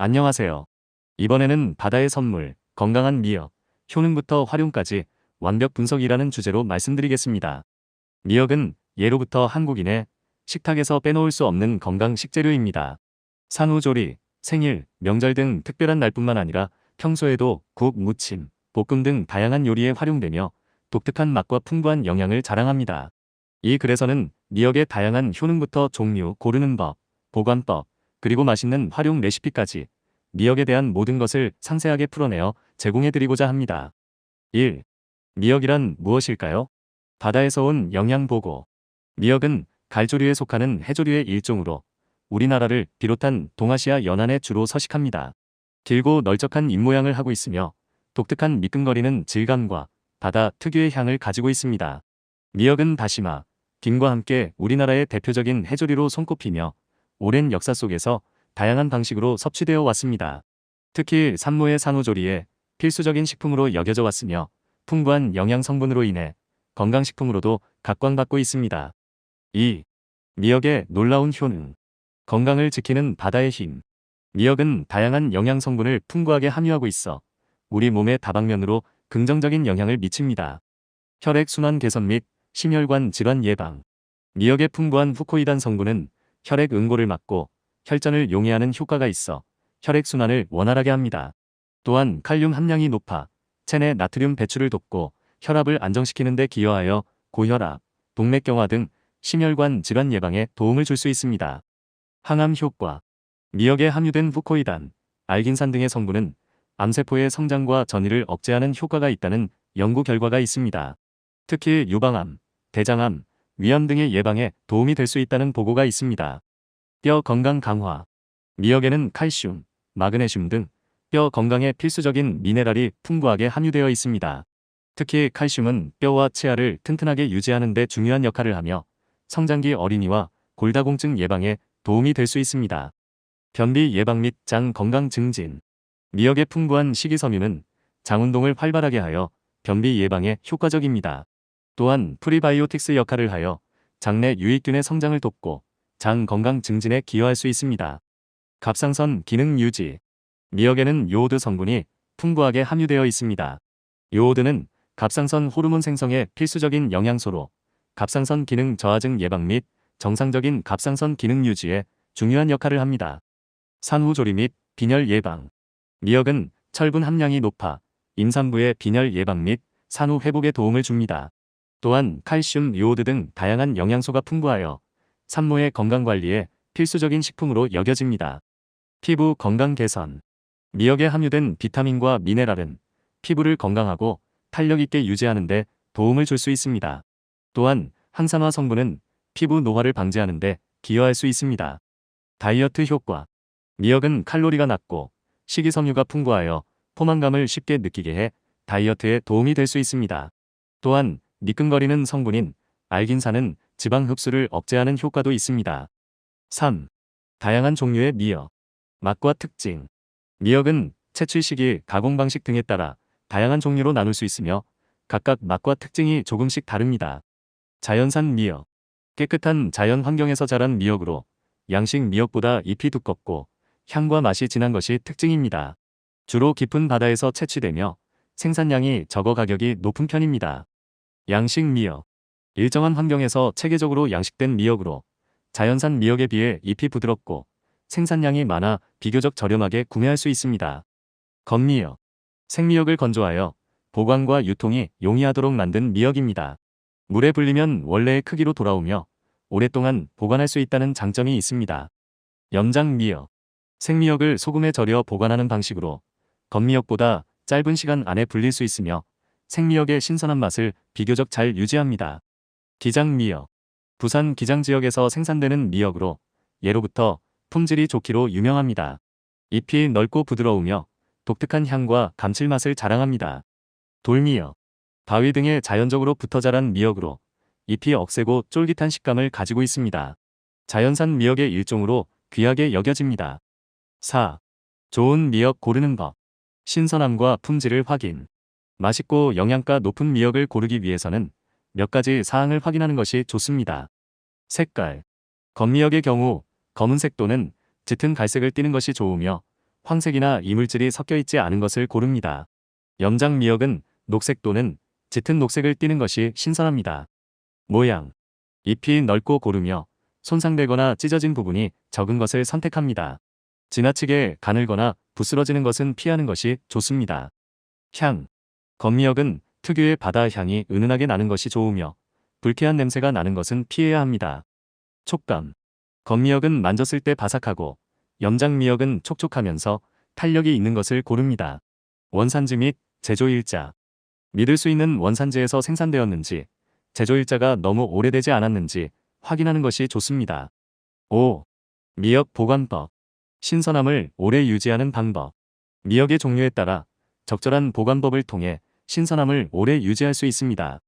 안녕하세요. 이번에는 바다의 선물, 건강한 미역, 효능부터 활용까지 완벽 분석이라는 주제로 말씀드리겠습니다. 미역은 예로부터 한국인의 식탁에서 빼놓을 수 없는 건강 식재료입니다. 산후조리, 생일, 명절 등 특별한 날뿐만 아니라 평소에도 국, 무침, 볶음 등 다양한 요리에 활용되며 독특한 맛과 풍부한 영양을 자랑합니다. 이 글에서는 미역의 다양한 효능부터 종류, 고르는 법, 보관법, 그리고 맛있는 활용 레시피까지 미역에 대한 모든 것을 상세하게 풀어내어 제공해드리고자 합니다. 1. 미역이란 무엇일까요? 바다에서 온 영양보고. 미역은 갈조류에 속하는 해조류의 일종으로 우리나라를 비롯한 동아시아 연안에 주로 서식합니다. 길고 널쩍한 입모양을 하고 있으며 독특한 미끈거리는 질감과 바다 특유의 향을 가지고 있습니다. 미역은 다시마, 김과 함께 우리나라의 대표적인 해조류로 손꼽히며 오랜 역사 속에서 다양한 방식으로 섭취되어 왔습니다. 특히 산모의 산후조리에 필수적인 식품으로 여겨져 왔으며 풍부한 영양 성분으로 인해 건강식품으로도 각광받고 있습니다. 2. 미역의 놀라운 효능. 건강을 지키는 바다의 힘. 미역은 다양한 영양 성분을 풍부하게 함유하고 있어 우리 몸의 다방면으로 긍정적인 영향을 미칩니다. 혈액순환 개선 및 심혈관 질환 예방. 미역의 풍부한 후코이단 성분은 혈액 응고를 막고 혈전을 용해하는 효과가 있어 혈액순환을 원활하게 합니다. 또한 칼륨 함량이 높아 체내 나트륨 배출을 돕고 혈압을 안정시키는 데 기여하여 고혈압, 동맥경화 등 심혈관 질환 예방에 도움을 줄 수 있습니다. 항암 효과. 미역에 함유된 후코이단, 알긴산 등의 성분은 암세포의 성장과 전이를 억제하는 효과가 있다는 연구 결과가 있습니다. 특히 유방암, 대장암, 위암 등의 예방에 도움이 될 수 있다는 보고가 있습니다. 뼈 건강 강화. 미역에는 칼슘, 마그네슘 등 뼈 건강에 필수적인 미네랄이 풍부하게 함유되어 있습니다. 특히 칼슘은 뼈와 치아를 튼튼하게 유지하는 데 중요한 역할을 하며 성장기 어린이와 골다공증 예방에 도움이 될 수 있습니다. 변비 예방 및 장 건강 증진. 미역의 풍부한 식이섬유는 장 운동을 활발하게 하여 변비 예방에 효과적입니다. 또한 프리바이오틱스 역할을 하여 장내 유익균의 성장을 돕고 장 건강 증진에 기여할 수 있습니다. 갑상선 기능 유지. 미역에는 요오드 성분이 풍부하게 함유되어 있습니다. 요오드는 갑상선 호르몬 생성에 필수적인 영양소로 갑상선 기능 저하증 예방 및 정상적인 갑상선 기능 유지에 중요한 역할을 합니다. 산후조리 및 빈혈 예방. 미역은 철분 함량이 높아 임산부의 빈혈 예방 및 산후 회복에 도움을 줍니다. 또한 칼슘, 요오드 등 다양한 영양소가 풍부하여 산모의 건강관리에 필수적인 식품으로 여겨집니다. 피부 건강 개선. 미역에 함유된 비타민과 미네랄은 피부를 건강하고 탄력 있게 유지하는 데 도움을 줄 수 있습니다. 또한 항산화 성분은 피부 노화를 방지하는 데 기여할 수 있습니다. 다이어트 효과. 미역은 칼로리가 낮고 식이섬유가 풍부하여 포만감을 쉽게 느끼게 해 다이어트에 도움이 될 수 있습니다. 또한 미끈거리는 성분인 알긴산은 지방 흡수를 억제하는 효과도 있습니다. 3. 다양한 종류의 미역. 맛과 특징. 미역은 채취 시기, 가공 방식 등에 따라 다양한 종류로 나눌 수 있으며 각각 맛과 특징이 조금씩 다릅니다. 자연산 미역. 깨끗한 자연 환경에서 자란 미역으로 양식 미역보다 잎이 두껍고 향과 맛이 진한 것이 특징입니다. 주로 깊은 바다에서 채취되며 생산량이 적어 가격이 높은 편입니다. 양식 미역. 일정한 환경에서 체계적으로 양식된 미역으로 자연산 미역에 비해 잎이 부드럽고 생산량이 많아 비교적 저렴하게 구매할 수 있습니다. 건미역. 생미역을 건조하여 보관과 유통이 용이하도록 만든 미역입니다. 물에 불리면 원래의 크기로 돌아오며 오랫동안 보관할 수 있다는 장점이 있습니다. 염장미역. 생미역을 소금에 절여 보관하는 방식으로 건미역보다 짧은 시간 안에 불릴 수 있으며 생미역의 신선한 맛을 비교적 잘 유지합니다. 기장미역. 부산 기장 지역에서 생산되는 미역으로 예로부터 품질이 좋기로 유명합니다. 잎이 넓고 부드러우며 독특한 향과 감칠맛을 자랑합니다. 돌미역. 바위 등에 자연적으로 붙어 자란 미역으로 잎이 억세고 쫄깃한 식감을 가지고 있습니다. 자연산 미역의 일종으로 귀하게 여겨집니다. 4. 좋은 미역 고르는 법. 신선함과 품질을 확인. 맛있고 영양가 높은 미역을 고르기 위해서는 몇 가지 사항을 확인하는 것이 좋습니다. 색깔. 건미역의 경우 검은색 또는 짙은 갈색을 띠는 것이 좋으며 황색이나 이물질이 섞여 있지 않은 것을 고릅니다. 염장 미역은 녹색 또는 짙은 녹색을 띠는 것이 신선합니다. 모양. 잎이 넓고 고르며 손상되거나 찢어진 부분이 적은 것을 선택합니다. 지나치게 가늘거나 부스러지는 것은 피하는 것이 좋습니다. 향. 건미역은 특유의 바다 향이 은은하게 나는 것이 좋으며 불쾌한 냄새가 나는 것은 피해야 합니다. 촉감. 건미역은 만졌을 때 바삭하고 염장미역은 촉촉하면서 탄력이 있는 것을 고릅니다. 원산지 및 제조일자. 믿을 수 있는 원산지에서 생산되었는지, 제조일자가 너무 오래되지 않았는지 확인하는 것이 좋습니다. 5. 미역 보관법. 신선함을 오래 유지하는 방법. 미역의 종류에 따라 적절한 보관법을 통해 신선함을 오래 유지할 수 있습니다.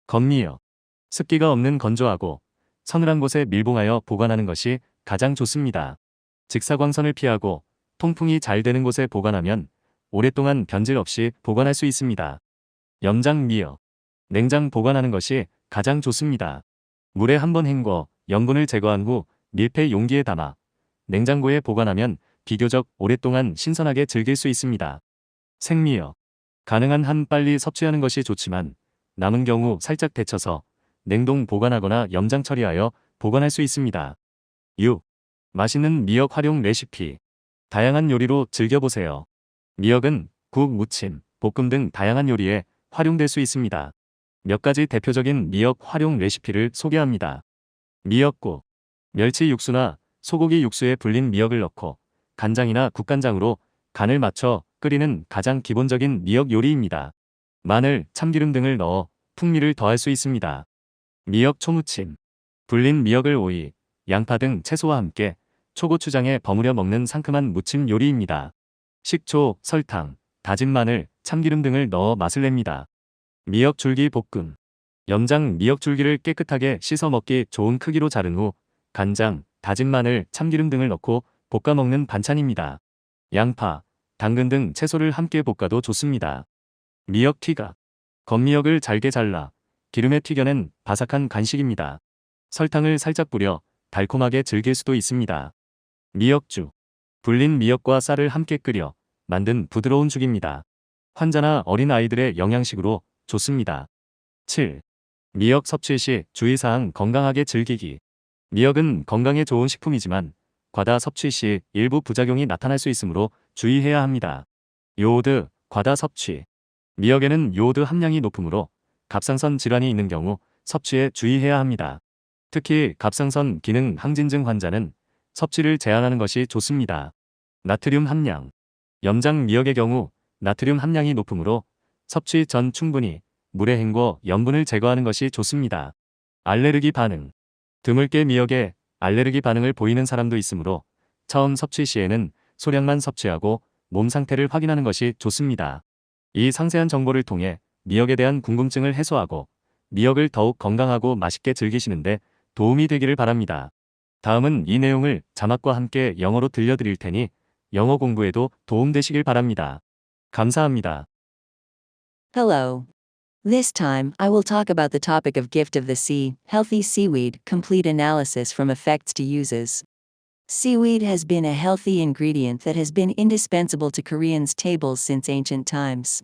건미역. 습기가 없는 건조하고 서늘한 곳에 밀봉하여 보관하는 것이 가장 좋습니다. 직사광선을 피하고 통풍이 잘 되는 곳에 보관하면 오랫동안 변질 없이 보관할 수 있습니다. 염장 미역. 냉장 보관하는 것이 가장 좋습니다. 물에 한번 헹궈 염분을 제거한 후 밀폐 용기에 담아 냉장고에 보관하면 비교적 오랫동안 신선하게 즐길 수 있습니다. 생미역. 가능한 한 빨리 섭취하는 것이 좋지만 남은 경우 살짝 데쳐서 냉동 보관하거나 염장 처리하여 보관할 수 있습니다. 6. 맛있는 미역 활용 레시피. 다양한 요리로 즐겨보세요. 미역은 국, 무침, 볶음 등 다양한 요리에 활용될 수 있습니다. 몇 가지 대표적인 미역 활용 레시피를 소개합니다. 미역국. 멸치 육수나 소고기 육수에 불린 미역을 넣고 간장이나 국간장으로 간을 맞춰 끓이는 가장 기본적인 미역 요리입니다. 마늘, 참기름 등을 넣어 풍미를 더할 수 있습니다. 미역 초무침. 불린 미역을 오이, 양파 등 채소와 함께 초고추장에 버무려 먹는 상큼한 무침 요리입니다. 식초, 설탕, 다진 마늘, 참기름 등을 넣어 맛을 냅니다. 미역 줄기 볶음. 염장 미역 줄기를 깨끗하게 씻어 먹기 좋은 크기로 자른 후 간장, 다진 마늘, 참기름 등을 넣고 볶아 먹는 반찬입니다. 양파, 당근 등 채소를 함께 볶아도 좋습니다. 미역 튀각. 건미역을 잘게 잘라 기름에 튀겨낸 바삭한 간식입니다. 설탕을 살짝 뿌려 달콤하게 즐길 수도 있습니다. 미역죽. 불린 미역과 쌀을 함께 끓여 만든 부드러운 죽입니다. 환자나 어린 아이들의 영양식으로 좋습니다. 7. 미역 섭취 시 주의사항. 건강하게 즐기기. 미역은 건강에 좋은 식품이지만 과다 섭취 시 일부 부작용이 나타날 수 있으므로 주의해야 합니다. 요오드, 과다 섭취. 미역에는 요오드 함량이 높으므로 갑상선 질환이 있는 경우 섭취에 주의해야 합니다. 특히 갑상선 기능 항진증 환자는 섭취를 제한하는 것이 좋습니다. 나트륨 함량. 염장 미역의 경우 나트륨 함량이 높으므로 섭취 전 충분히 물에 헹궈 염분을 제거하는 것이 좋습니다. 알레르기 반응. 드물게 미역에 알레르기 반응을 보이는 사람도 있으므로 처음 섭취 시에는 소량만 섭취하고 몸 상태를 확인하는 것이 좋습니다. 이 상세한 정보를 통해 미역에 대한 궁금증을 해소하고 미역을 더욱 건강하고 맛있게 즐기시는데 도움이 되기를 바랍니다. 다음은 이 내용을 자막과 함께 영어로 들려드릴 테니 영어 공부에도 도움되시길 바랍니다. 감사합니다. Hello. This time, I will talk about the topic of Gift of the Sea, Healthy Seaweed, Complete Analysis from Effects to Uses. Seaweed has been a healthy ingredient that has been indispensable to Koreans' tables since ancient times.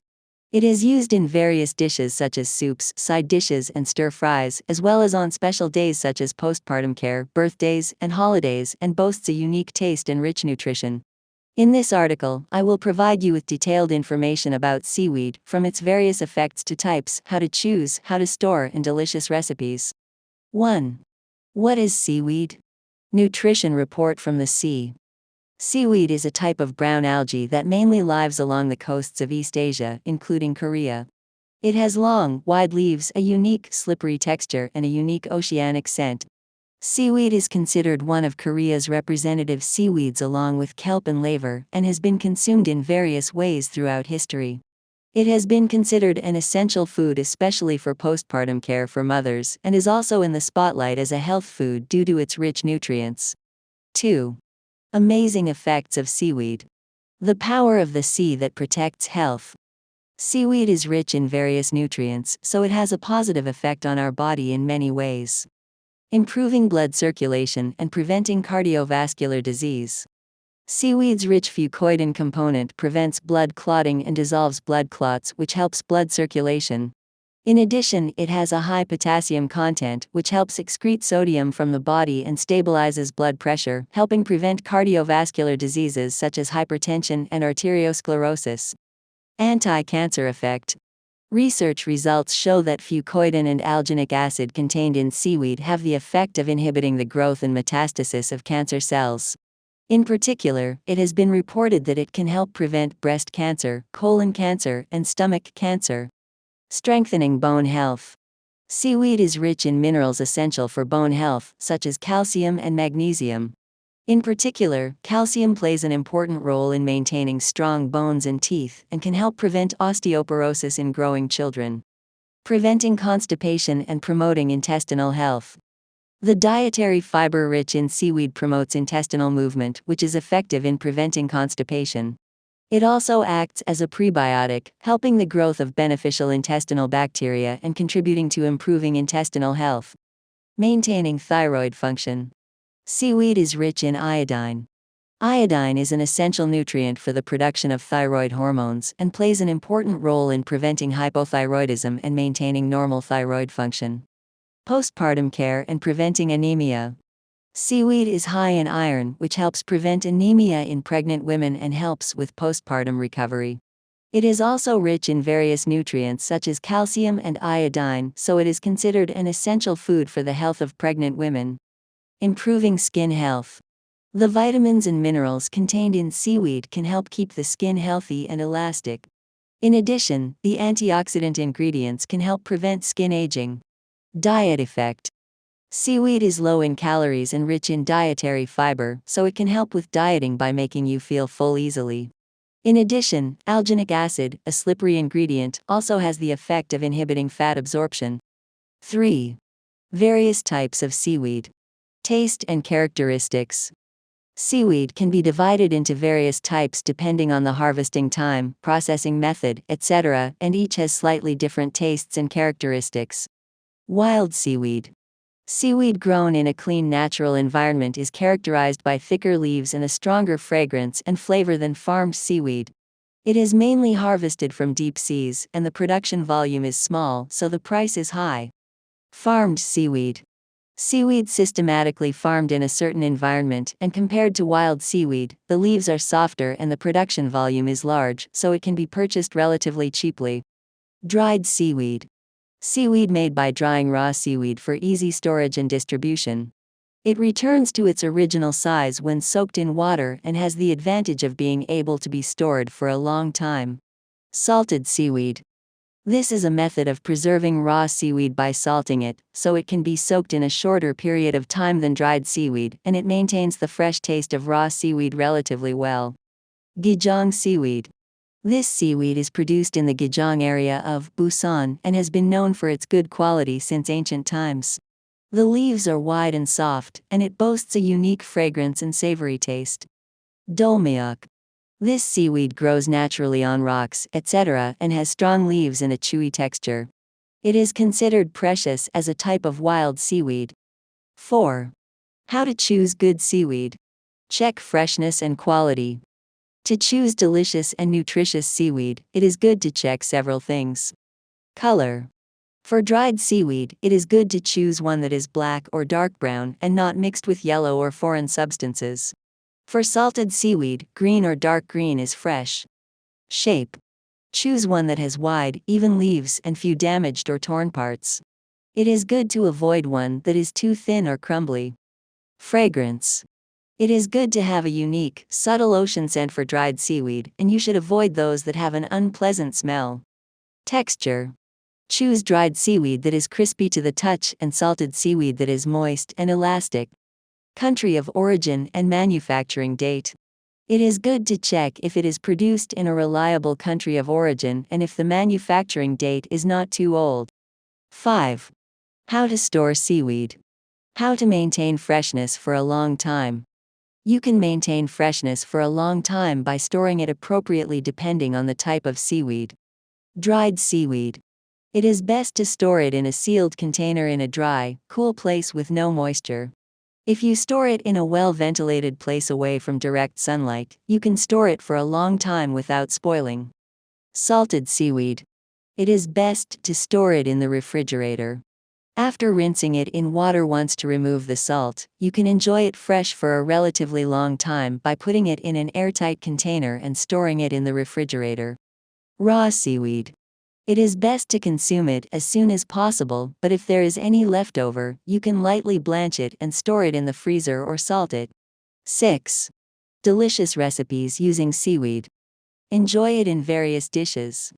It is used in various dishes such as soups, side dishes, and stir fries, as well as on special days such as postpartum care, birthdays, and holidays, and boasts a unique taste and rich nutrition. In this article, I will provide you with detailed information about seaweed, from its various effects to types, how to choose, how to store, and delicious recipes. 1. What is seaweed? Nutrition report from the sea. Seaweed is a type of brown algae that mainly lives along the coasts of East Asia, including Korea. It has long, wide leaves, a unique, slippery texture, and a unique oceanic scent. Seaweed is considered one of Korea's representative seaweeds along with kelp and laver, and has been consumed in various ways throughout history. It has been considered an essential food especially for postpartum care for mothers, and is also in the spotlight as a health food due to its rich nutrients. 2. Amazing effects of seaweed. The power of the sea that protects health. Seaweed is rich in various nutrients, so it has a positive effect on our body in many ways. Improving blood circulation and preventing cardiovascular disease. Seaweed's rich fucoidan component prevents blood clotting and dissolves blood clots, which helps blood circulation. In addition, it has a high potassium content, which helps excrete sodium from the body and stabilizes blood pressure, helping prevent cardiovascular diseases such as hypertension and arteriosclerosis. Anti-cancer effect. Research results show that fucoidan and alginic acid contained in seaweed have the effect of inhibiting the growth and metastasis of cancer cells. In particular, it has been reported that it can help prevent breast cancer, colon cancer, and stomach cancer. Strengthening bone health. Seaweed is rich in minerals essential for bone health, such as calcium and magnesium. In particular, calcium plays an important role in maintaining strong bones and teeth and can help prevent osteoporosis in growing children. Preventing constipation and promoting intestinal health. The dietary fiber rich in seaweed promotes intestinal movement, which is effective in preventing constipation. It also acts as a prebiotic, helping the growth of beneficial intestinal bacteria and contributing to improving intestinal health. Maintaining thyroid function. Seaweed is rich in iodine. Iodine is an essential nutrient for the production of thyroid hormones and plays an important role in preventing hypothyroidism and maintaining normal thyroid function. Postpartum care and preventing anemia. Seaweed is high in iron, which helps prevent anemia in pregnant women and helps with postpartum recovery. It is also rich in various nutrients such as calcium and iodine, so it is considered an essential food for the health of pregnant women. Improving skin health. The vitamins and minerals contained in seaweed can help keep the skin healthy and elastic. In addition, the antioxidant ingredients can help prevent skin aging. Diet effect. Seaweed is low in calories and rich in dietary fiber, so it can help with dieting by making you feel full easily. In addition, alginic acid, a slippery ingredient, also has the effect of inhibiting fat absorption. 3. Various types of seaweed. Taste and characteristics. Seaweed can be divided into various types depending on the harvesting time, processing method, etc., and each has slightly different tastes and characteristics. Wild seaweed. Seaweed grown in a clean natural environment is characterized by thicker leaves and a stronger fragrance and flavor than farmed seaweed. It is mainly harvested from deep seas, and the production volume is small, so the price is high. Farmed seaweed. Seaweed systematically farmed in a certain environment, and compared to wild seaweed, the leaves are softer and the production volume is large, so it can be purchased relatively cheaply. Dried seaweed. Seaweed made by drying raw seaweed for easy storage and distribution. It returns to its original size when soaked in water and has the advantage of being able to be stored for a long time. Salted seaweed. This is a method of preserving raw seaweed by salting it, so it can be soaked in a shorter period of time than dried seaweed, and it maintains the fresh taste of raw seaweed relatively well. Gejong seaweed. This seaweed is produced in the Gejong area of Busan and has been known for its good quality since ancient times. The leaves are wide and soft, and it boasts a unique fragrance and savory taste. Dolmyeok. This seaweed grows naturally on rocks, etc., and has strong leaves and a chewy texture. It is considered precious as a type of wild seaweed. 4. How to choose good seaweed. Check freshness and quality. To choose delicious and nutritious seaweed, it is good to check several things. Color. For dried seaweed, it is good to choose one that is black or dark brown and not mixed with yellow or foreign substances. For salted seaweed, green or dark green is fresh. Shape. Choose one that has wide, even leaves and few damaged or torn parts. It is good to avoid one that is too thin or crumbly. Fragrance. It is good to have a unique, subtle ocean scent for dried seaweed, and you should avoid those that have an unpleasant smell. Texture. Choose dried seaweed that is crispy to the touch and salted seaweed that is moist and elastic. Country of origin and manufacturing date. It is good to check if it is produced in a reliable country of origin and if the manufacturing date is not too old. 5. How to store seaweed. How to maintain freshness for a long time. You can maintain freshness for a long time by storing it appropriately depending on the type of seaweed. Dried seaweed. It is best to store it in a sealed container in a dry, cool place with no moisture. If you store it in a well-ventilated place away from direct sunlight, you can store it for a long time without spoiling. Salted seaweed. It is best to store it in the refrigerator. After rinsing it in water once to remove the salt, you can enjoy it fresh for a relatively long time by putting it in an airtight container and storing it in the refrigerator. Raw seaweed. It is best to consume it as soon as possible, but if there is any leftover, you can lightly blanch it and store it in the freezer or salt it. 6. Delicious recipes using seaweed. Enjoy it in various dishes.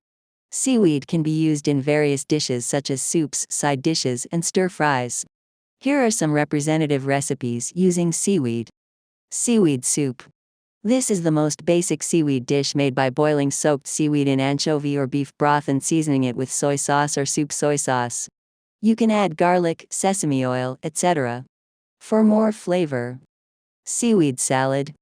Seaweed can be used in various dishes such as soups, side dishes, and stir-fries. Here are some representative recipes using seaweed. Seaweed soup. This is the most basic seaweed dish made by boiling soaked seaweed in anchovy or beef broth and seasoning it with soy sauce or soup soy sauce. You can add garlic, sesame oil, etc. for more flavor. Seaweed salad.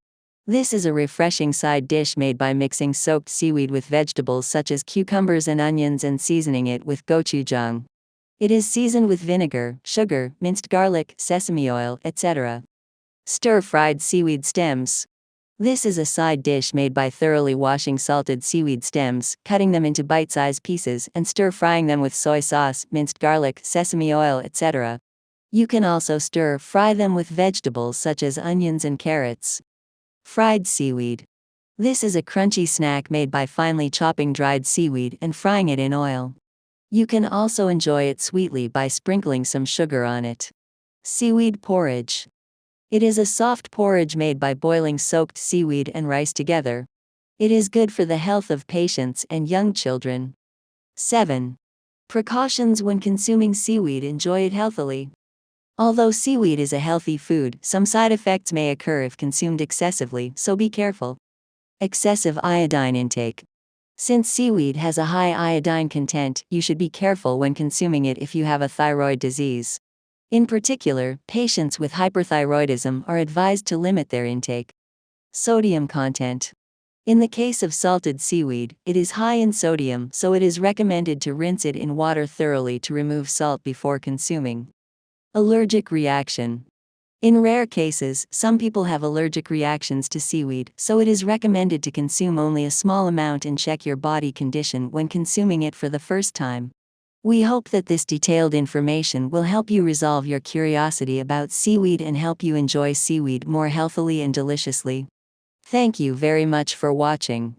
This is a refreshing side dish made by mixing soaked seaweed with vegetables such as cucumbers and onions and seasoning it with gochujang. It is seasoned with vinegar, sugar, minced garlic, sesame oil, etc. Stir-fried seaweed stems. This is a side dish made by thoroughly washing salted seaweed stems, cutting them into bite-sized pieces, and stir-frying them with soy sauce, minced garlic, sesame oil, etc. You can also stir-fry them with vegetables such as onions and carrots. Fried seaweed. This is a crunchy snack made by finely chopping dried seaweed and frying it in oil. You can also enjoy it sweetly by sprinkling some sugar on it. Seaweed porridge. It is a soft porridge made by boiling soaked seaweed and rice together. It is good for the health of patients and young children. 7. Precautions when consuming seaweed. Enjoy it healthily. Although seaweed is a healthy food, some side effects may occur if consumed excessively, so be careful. Excessive iodine intake. Since seaweed has a high iodine content, you should be careful when consuming it if you have a thyroid disease. In particular, patients with hyperthyroidism are advised to limit their intake. Sodium content. In the case of salted seaweed, it is high in sodium, so it is recommended to rinse it in water thoroughly to remove salt before consuming. Allergic reaction. In rare cases, some people have allergic reactions to seaweed, so it is recommended to consume only a small amount and check your body condition when consuming it for the first time. We hope that this detailed information will help you resolve your curiosity about seaweed and help you enjoy seaweed more healthily and deliciously. Thank you very much for watching.